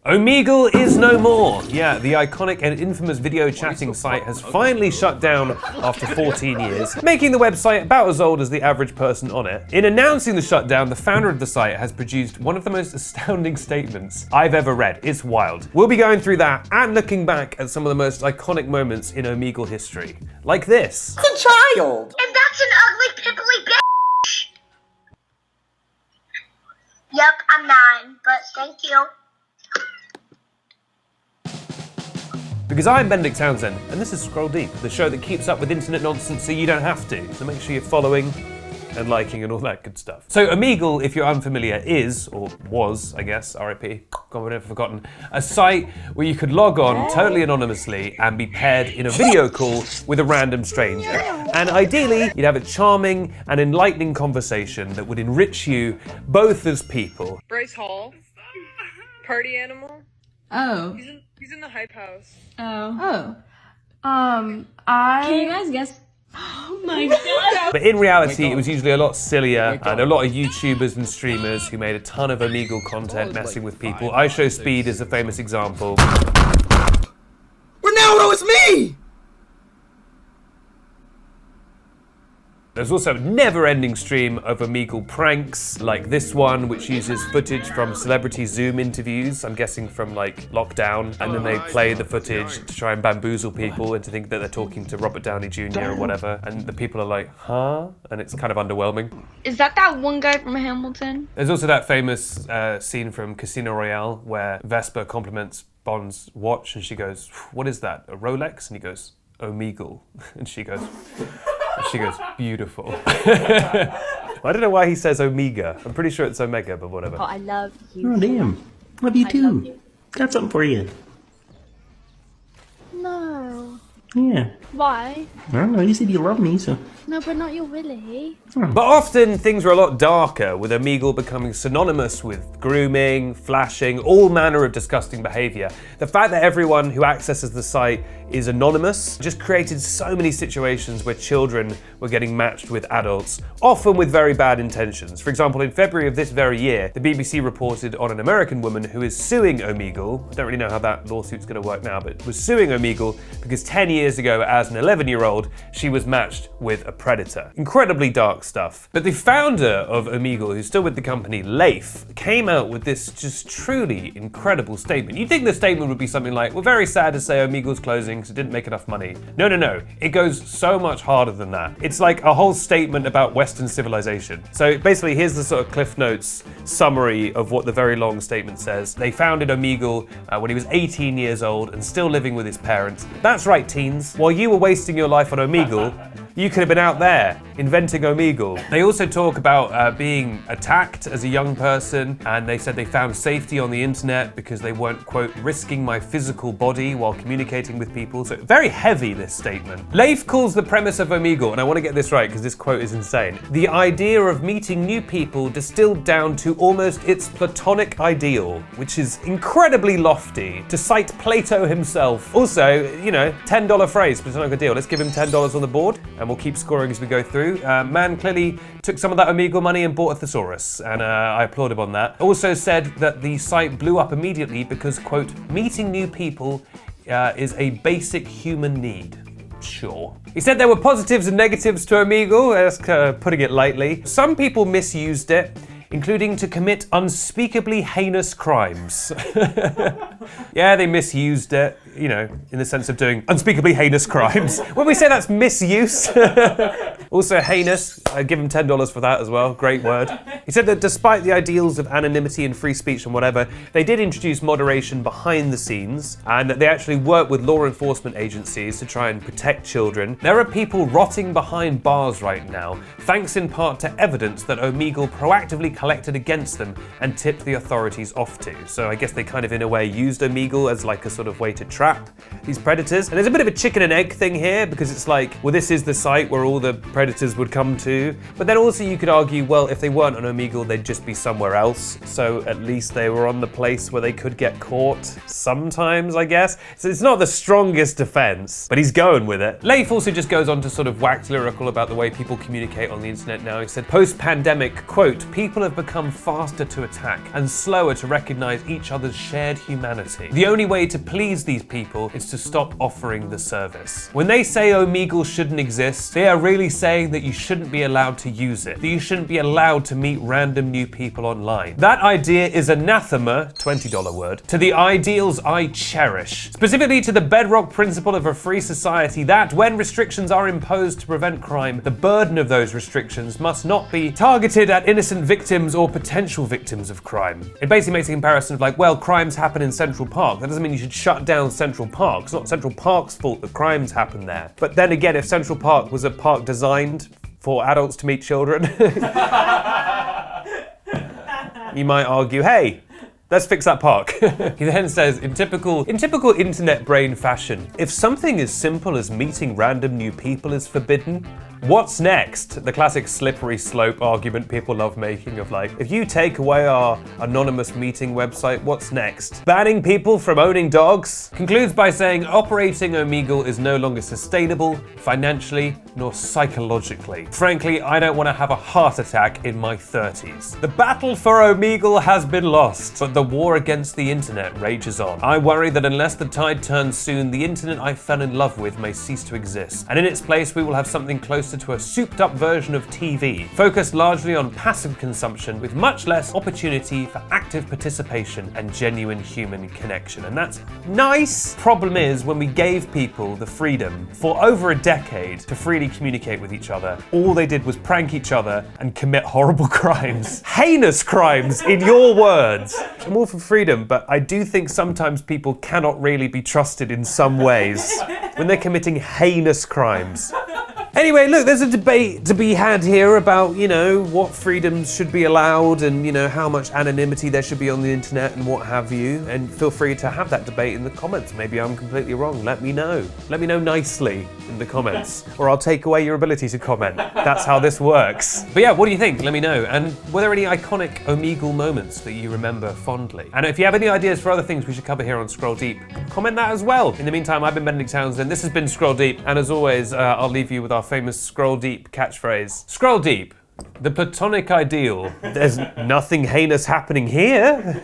Omegle is no more. Yeah, the iconic and infamous video chatting site has finally shut down after 14 years, making the website about as old as the average person on it. In announcing the shutdown, the founder of the site has produced one of the most astounding statements I've ever read. It's wild. We'll be going through that and looking back at some of the most iconic moments in Omegle history. Like this. It's a child! And that's an ugly, pimply bitch! Yep, I'm 9, but thank you. Because I'm Benedict and this is Scroll Deep, the show that keeps up with internet nonsense so you don't have to. So make sure you're following and liking and all that good stuff. So Omegle, if you're unfamiliar, is, or was, I guess, RIP, God, I've never forgotten, a site where you could log on totally anonymously and be paired in a video call with a random stranger. And ideally, you'd have a charming and enlightening conversation that would enrich you both as people. Bryce Hall, party animal. Oh. He's in the hype house. Oh. Can you guys guess? Oh my god. But in reality, it was usually a lot sillier, and a lot of YouTubers and streamers who made a ton of Omegle content messing with people. iShowSpeed is a famous example. Ronaldo, it's me! There's also a never-ending stream of Omegle pranks, like this one, which uses footage from celebrity Zoom interviews, I'm guessing from like lockdown, and then they play the footage to try and bamboozle people into thinking that they're talking to Robert Downey Jr. or whatever, and the people are like, huh? And it's kind of underwhelming. Is that one guy from Hamilton? There's also that famous scene from Casino Royale where Vesper compliments Bond's watch and she goes, what is that, a Rolex? And he goes, Omegle. And she goes, beautiful. I don't know why he says Omega. I'm pretty sure it's Omega, but whatever. Oh, I love you. Oh, damn. Love you I too. love you. Got something for you. No. Yeah. Why? I don't know, you said you love me, so. No, but not your Willy. But often things are a lot darker, with Omegle becoming synonymous with grooming, flashing, all manner of disgusting behavior. The fact that everyone who accesses the site is anonymous just created so many situations where children were getting matched with adults, often with very bad intentions. For example, in February of this very year, the BBC reported on an American woman who is suing Omegle. I don't really know how that lawsuit's going to work now, but was suing Omegle because 10 years ago, as an 11-year-old, she was matched with a predator. Incredibly dark stuff. But the founder of Omegle, who's still with the company, Leif, came out with this just truly incredible statement. You'd think the statement would be something like, we're very sad to say Omegle's closing because it didn't make enough money. No, no, no. It goes so much harder than that. It's like a whole statement about Western civilization. So basically, here's the sort of Cliff Notes summary of what the very long statement says. They founded Omegle when he was 18 years old and still living with his parents. That's right, teens. While you were wasting your life on Omegle, you could have been out there inventing Omegle. They also talk about being attacked as a young person, and they said they found safety on the internet because they weren't, quote, risking my physical body while communicating with people. So very heavy, this statement. Leif calls the premise of Omegle, and I want to get this right because this quote is insane, the idea of meeting new people distilled down to almost its platonic ideal, which is incredibly lofty, to cite Plato himself. Also, you know, $10 phrase, platonic ideal. Let's give him $10 on the board, and we'll keep scoring as we go through. Man clearly took some of that Omegle money and bought a thesaurus, and I applaud him on that. Also said that the site blew up immediately because, quote, meeting new people is a basic human need. Sure. He said there were positives and negatives to Omegle, that's putting it lightly. Some people misused it, including to commit unspeakably heinous crimes. Yeah, they misused it, you know, in the sense of doing unspeakably heinous crimes. When we say that's misuse. Also heinous, I give him $10 for that as well, great word. He said that despite the ideals of anonymity and free speech and whatever, they did introduce moderation behind the scenes, and that they actually work with law enforcement agencies to try and protect children. There are people rotting behind bars right now, thanks in part to evidence that Omegle proactively collected against them and tipped the authorities off to. So I guess they kind of in a way used Omegle as like a sort of way to track trap these predators. And there's a bit of a chicken and egg thing here, because it's like, well, this is the site where all the predators would come to. But then also you could argue, well, if they weren't on Omegle, they'd just be somewhere else. So at least they were on the place where they could get caught sometimes, I guess. So it's not the strongest defense, but he's going with it. Leif also just goes on to sort of wax lyrical about the way people communicate on the internet now. He said, post-pandemic, quote, people have become faster to attack and slower to recognize each other's shared humanity. The only way to please these people is to stop offering the service. When they say Omegle shouldn't exist, they are really saying that you shouldn't be allowed to use it, that you shouldn't be allowed to meet random new people online. That idea is anathema, $20 word, to the ideals I cherish, specifically to the bedrock principle of a free society that, when restrictions are imposed to prevent crime, the burden of those restrictions must not be targeted at innocent victims or potential victims of crime. It basically makes a comparison of like, well, crimes happen in Central Park. That doesn't mean you should shut down Central Park. It's not Central Park's fault that crimes happen there. But then again, if Central Park was a park designed for adults to meet children, you might argue, hey, let's fix that park. He then says, in typical internet brain fashion, if something as simple as meeting random new people is forbidden, what's next? The classic slippery slope argument people love making of like, if you take away our anonymous meeting website, what's next? Banning people from owning dogs? Concludes by saying, operating Omegle is no longer sustainable, financially, nor psychologically. Frankly, I don't want to have a heart attack in my 30s. The battle for Omegle has been lost, but the war against the internet rages on. I worry that unless the tide turns soon, the internet I fell in love with may cease to exist, and in its place we will have something closer to a souped-up version of TV, focused largely on passive consumption with much less opportunity for active participation and genuine human connection. And that's nice. Problem is, when we gave people the freedom for over a decade to freely communicate with each other, all they did was prank each other and commit horrible crimes. Heinous crimes, in your words. I'm all for freedom, but I do think sometimes people cannot really be trusted in some ways when they're committing heinous crimes. Anyway, look, there's a debate to be had here about, you know, what freedoms should be allowed and, you know, how much anonymity there should be on the internet and what have you. And feel free to have that debate in the comments. Maybe I'm completely wrong. Let me know. Let me know nicely in the comments, or I'll take away your ability to comment. That's how this works. But yeah, what do you think? Let me know. And were there any iconic Omegle moments that you remember fondly? And if you have any ideas for other things we should cover here on Scroll Deep, comment that as well. In the meantime, I've been Benedict Townsend. This has been Scroll Deep. And as always, I'll leave you with our famous Scroll Deep catchphrase. Scroll Deep, the platonic ideal. There's nothing heinous happening here.